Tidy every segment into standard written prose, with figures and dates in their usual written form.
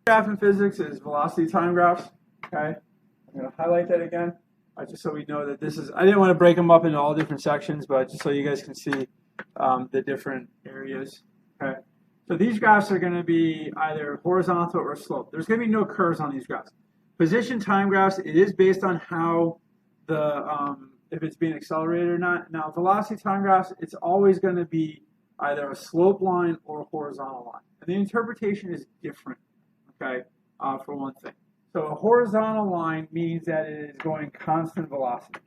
graph in physics is velocity time graphs. Okay, I'm going to highlight that again, just so we know that this is. I didn't want to break them up into all different sections, but just so you guys can see the different areas. Okay, so these graphs are going to be either horizontal or slope. There's going to be no curves on these graphs. Position time graphs, it is based on how the if it's being accelerated or not. Now, velocity time graphs, it's always going to be either a slope line or a horizontal line. And the interpretation is different, okay, for one thing. So a horizontal line means that it is going constant velocity.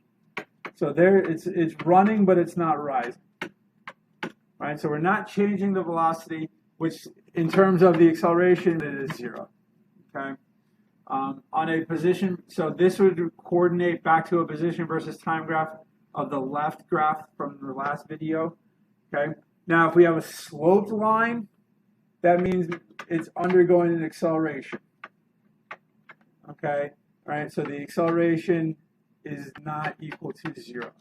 So there, it's running, but it's not rising. Right? So we're not changing the velocity, which in terms of the acceleration, it is 0. Okay. On a position, so this would coordinate back to a position versus time graph of the left graph from the last video. Okay. Now, if we have a sloped line, that means it's undergoing an acceleration. Okay. All right. So the acceleration is not equal to 0.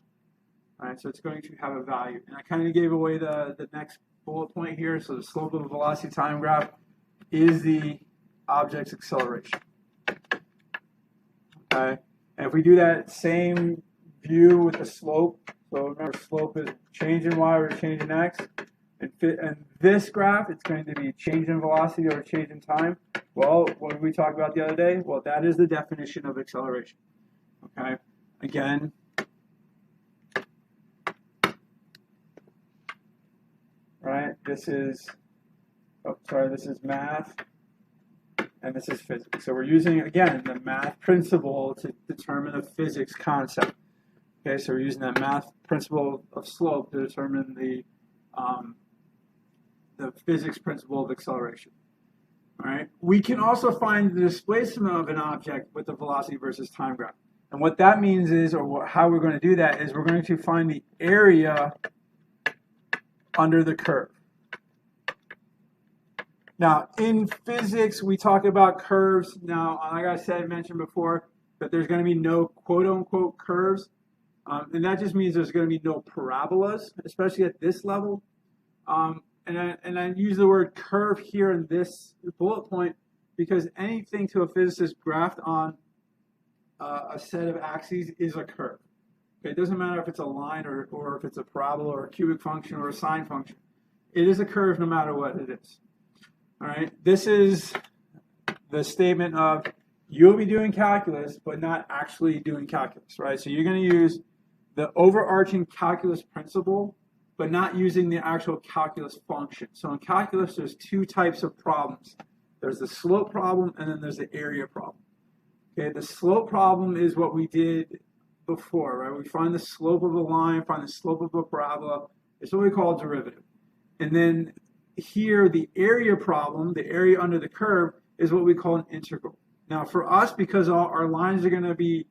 All right. So it's going to have a value. And I kind of gave away the next bullet point here. So the slope of a velocity time graph is the object's acceleration. Okay. And if we do that same view with the slope, so remember slope is change in y or change in x, and this graph, it's going to be change in velocity or change in time. Well, what did we talk about the other day? Well, that is the definition of acceleration. Okay. Again, right, this is math. And this is physics. So we're using, again, the math principle to determine a physics concept. Okay, so we're using that math principle of slope to determine the physics principle of acceleration. All right. We can also find the displacement of an object with the velocity versus time graph. And what that means is, or how we're going to do that is, we're going to find the area under the curve. Now, in physics, we talk about curves. Now, like I mentioned before, that there's going to be no quote-unquote curves. And that just means there's going to be no parabolas, especially at this level. And I use the word curve here in this bullet point because anything to a physicist graphed on a set of axes is a curve. Okay, it doesn't matter if it's a line or if it's a parabola or a cubic function or a sine function. It is a curve no matter what it is. All right, this is the statement of you'll be doing calculus, but not actually doing calculus, right? So you're going to use the overarching calculus principle, but not using the actual calculus function. So in calculus, there's two types of problems. There's the slope problem, and then there's the area problem. Okay, the slope problem is what we did before, right? We find the slope of a line, find the slope of a parabola. It's what we call a derivative. And then here, the area problem, the area under the curve, is what we call an integral. Now, for us, because our lines are going to be,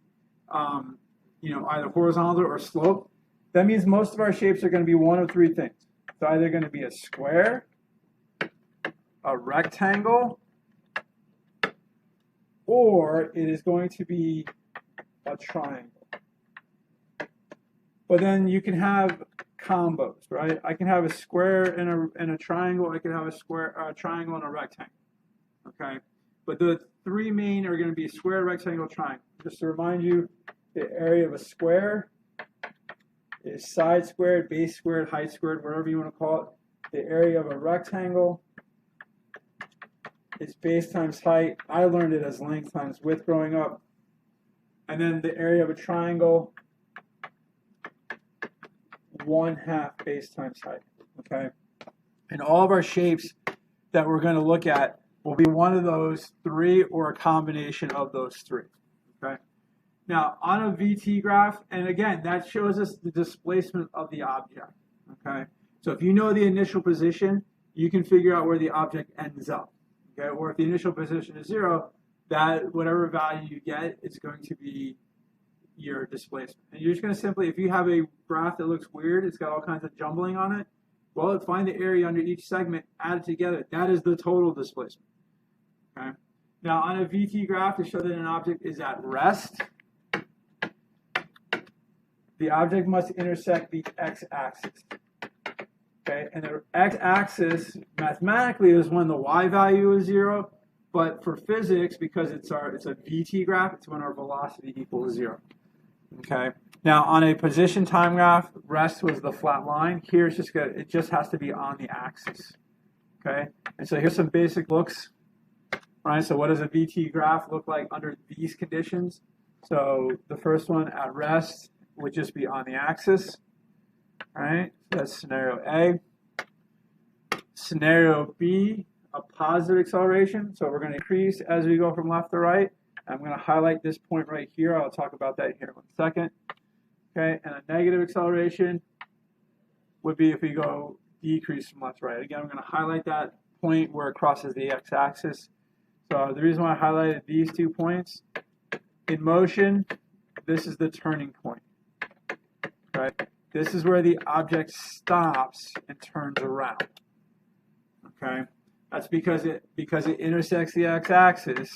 either horizontal or sloped, that means most of our shapes are going to be one of three things. It's either going to be a square, a rectangle, or it is going to be a triangle. But then you can have combos, right? I can have a square and a triangle. I can have a triangle and a rectangle. Okay, but the three main are going to be square, rectangle, triangle. Just to remind you, the area of a square is side squared, base squared, height squared, whatever you want to call it. The area of a rectangle is base times height. I learned it as length times width growing up. And then the area of a triangle, 1/2 base times height. Okay, and all of our shapes that we're going to look at will be one of those three or a combination of those three. Okay. Now on a VT graph, and again, that shows us the displacement of the object. Okay. So if you know the initial position, you can figure out where the object ends up. Okay. Or if the initial position is 0, that whatever value you get is going to be your displacement. And you're just going to simply, if you have a graph that looks weird, it's got all kinds of jumbling on it, well, find the area under each segment, add it together. That is the total displacement. Okay. Now on a VT graph, to show that an object is at rest, the object must intersect the x-axis. Okay, and the x-axis mathematically is when the y value is 0, But for physics, because it's a VT graph, it's when our velocity equals 0. Okay. Now on a position time graph, rest was the flat line. Here it's just it just has to be on the axis. Okay. And so here's some basic looks. Right. So what does a VT graph look like under these conditions? So the first one at rest would just be on the axis. Right. So that's scenario A. Scenario B, a positive acceleration. So we're going to increase as we go from left to right. I'm going to highlight this point right here. I'll talk about that here in 1 second. Okay, and a negative acceleration would be if we go decrease from left to right. Again, I'm going to highlight that point where it crosses the x-axis. So the reason why I highlighted these 2 points, in motion, this is the turning point. Right? This is where the object stops and turns around. Okay, that's because it intersects the x-axis.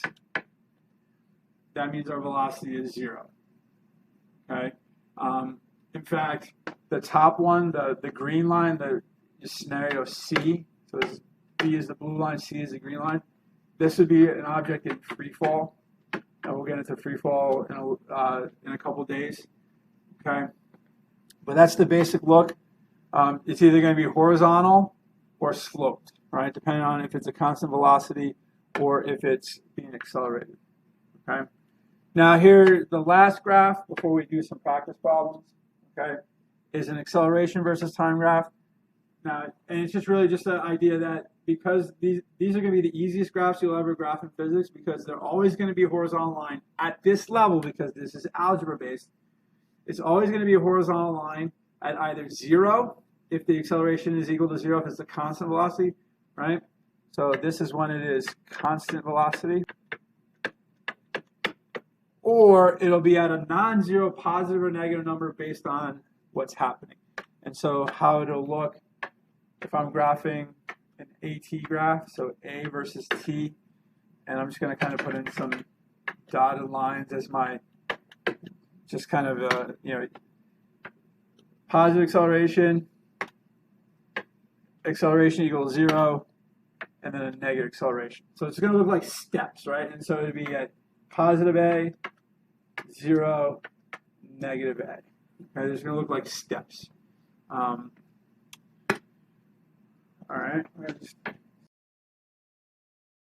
That means our velocity is 0. Okay. In fact, the top one, the green line, the scenario C. So B is the blue line, C is the green line. This would be an object in free fall, and we'll get into free fall in a couple days. Okay. But that's the basic look. It's either going to be horizontal or sloped, right? Depending on if it's a constant velocity or if it's being accelerated. Okay. Now here, the last graph before we do some practice problems, okay, is an acceleration versus time graph. Now, and it's just really just the idea that because these are going to be the easiest graphs you'll ever graph in physics, because they're always going to be a horizontal line at this level, because this is algebra based. It's always going to be a horizontal line at either 0 if the acceleration is equal to 0 if it's a constant velocity, right? So this is when it is constant velocity. Or it'll be at a non-zero positive or negative number based on what's happening. And so how it'll look if I'm graphing an AT graph, so A versus T, and I'm just going to kind of put in some dotted lines as my, just kind of, positive acceleration equals 0, and then a negative acceleration. So it's going to look like steps, right? And so it'd be at positive A, 0, negative A. Okay, it's going to look like steps. All right, I'm going to just